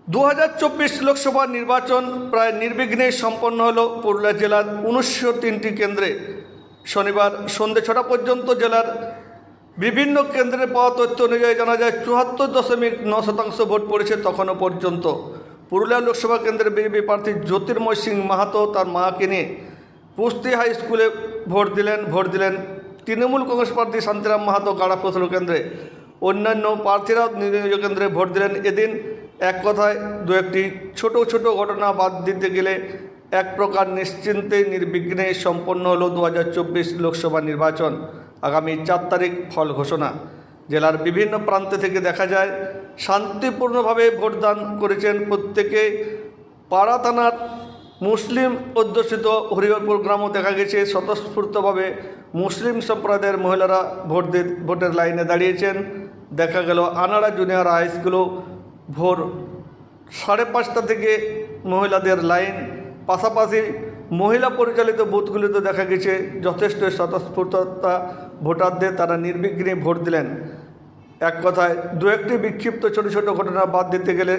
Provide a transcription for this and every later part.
2024 লোকসভা নির্বাচন প্রায় নির্বিঘ্নে সম্পন্ন হলো পুরুলিয়া জেলার 1903টি কেন্দ্রে। শনিবার সন্ধ্যে 6টা পর্যন্ত জেলার বিভিন্ন কেন্দ্রে পাওয়া তথ্য অনুযায়ী জানা যায় 74.9% ভোট পড়েছে তখনও পর্যন্ত। পুরুলিয়া লোকসভা কেন্দ্রের বিজেপি প্রার্থী জ্যোতির্ময় সিং মাহাতো তার মাকে নিয়ে পুস্তি হাই স্কুলে ভোট দিলেন। তৃণমূল কংগ্রেস প্রার্থী শান্তিরাম মাহাতো গাড়া প্রথম কেন্দ্রে। অন্যান্য প্রার্থীরাও নিজ নিজ কেন্দ্রে ভোট দিলেন। এদিন এক কথায় দু একটি ছোট ছোট ঘটনা বাদ দিতে গেলে এক প্রকার নিশ্চিন্তে নির্বিঘ্নে সম্পন্ন হলো 2024 লোকসভা নির্বাচন। আগামী 4 তারিখ ফল ঘোষণা। জেলার বিভিন্ন প্রান্ত থেকে দেখা যায় শান্তিপূর্ণভাবে ভোটদান করেছেন প্রত্যেকে। পাড়া থানার মুসলিম অধ্যুষিত হরিহরপুর গ্রামও দেখা গেছে স্বতঃস্ফূর্তভাবে মুসলিম সম্প্রদায়ের মহিলারা ভোটের লাইনে দাঁড়িয়েছেন। দেখা গেল আনাড়া জুনিয়র হাই স্কুলও ভোর 5:30 থেকে মহিলাদের লাইন। পাশাপাশি মহিলা পরিচালিত বুথগুলিতে দেখা গেছে যথেষ্ট স্বতঃস্ফূর্ততা ভোটারদের, তারা নির্বিঘ্নে ভোট দিলেন। এক কথায় দু একটি বিক্ষিপ্ত ছোট ছোট ঘটনা বাদ দিতে গেলে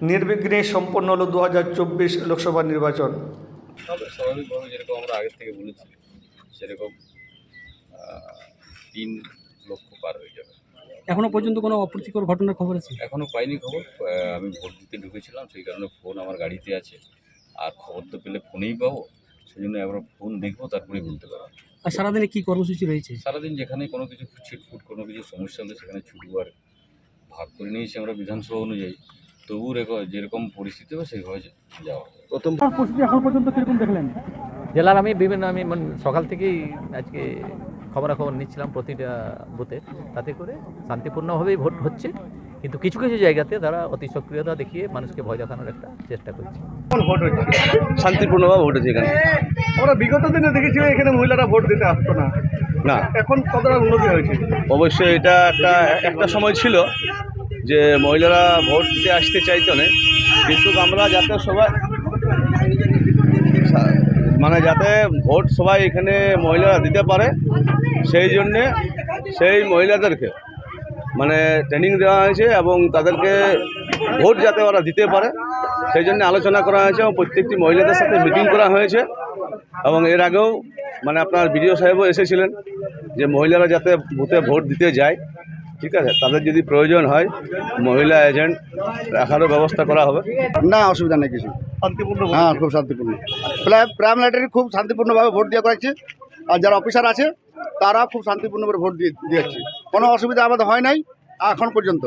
নির্বিঘ্নে সম্পন্ন হলো 2024 লোকসভা নির্বাচন। স্বাভাবিকভাবে যেরকম আমরা আগের থেকে বলেছি সেরকম 3 লক্ষ পার হয়ে যাবে। এখনো পর্যন্ত কোনো অপ্রীতিকর ঘটনার খবর আছে? এখনও পাইনি খবর। আমি ভোট দিতে ঢুকেছিলাম, সেই কারণে ফোন আমার গাড়িতে আছে, আর খবর তো পেলে ফোনেই পাবো, সেই জন্য আমরা ফোন দেখবো তারপরেই বলতে পারবো। আর সারাদিনে কী কর্মসূচি রয়েছে? সারাদিন যেখানে কোনো কিছু ছিটফুট কোনো কিছু সমস্যা হলে সেখানে ছুটবার ভাগ করে নিয়েছি আমরা বিধানসভা অনুযায়ী। তবুও যেরকম পরিস্থিতি হবে সেইভাবে যাওয়া। প্রথম পরিস্থিতি এখন পর্যন্ত কীরকম দেখলেন? জেলার আমি সকাল থেকেই আজকে খবরাখবর নিচ্ছিলাম প্রতিটা বুথে, তাতে করে শান্তিপূর্ণভাবেই ভোট হচ্ছে, কিন্তু কিছু কিছু জায়গাতে তারা অতি সক্রিয়তা দেখিয়ে মানুষকে ভয় দেখানোর একটা চেষ্টা করছে। ভোট হচ্ছে শান্তিপূর্ণভাবে ভোট হচ্ছে এখানে। আমরা বিগত দিনে দেখেছি এখানে মহিলারা ভোট দিতে আসতো না, না এখন কতটা উন্নতি হয়েছে? অবশ্যই এটা একটা সময় ছিল যে মহিলারা ভোট দিতে আসতে চাইতো না, কিন্তু আমরা যাতে সবাই যাতে ভোট সবাই এখানে মহিলারা দিতে পারে সেই জন্যে সেই মহিলাদেরকে ট্রেনিং দেওয়া হয়েছে এবং তাদেরকে ভোট যাতে ওরা দিতে পারে সেই জন্য আলোচনা করা হয়েছে এবং প্রত্যেকটি মহিলাদের সাথে মিটিং করা হয়েছে। এবং এর আগেও আপনার বিডিও সাহেবও এসেছিলেন যে মহিলারা যাতে বুথে ভোট দিতে যায়, ঠিক আছে, তাদের যদি প্রয়োজন হয় মহিলা এজেন্ট রাখারও ব্যবস্থা করা হবে। না, অসুবিধা নেই কিছু, শান্তিপূর্ণ। হ্যাঁ খুব শান্তিপূর্ণ। প্রাইমারি খুব শান্তিপূর্ণভাবে ভোট দেওয়া করেছে, আর যারা অফিসার আছে তারা খুব শান্তিপূর্ণভাবে ভোট দিয়েছে। কোনো অসুবিধা আমাদের হয় নাই এখন পর্যন্ত।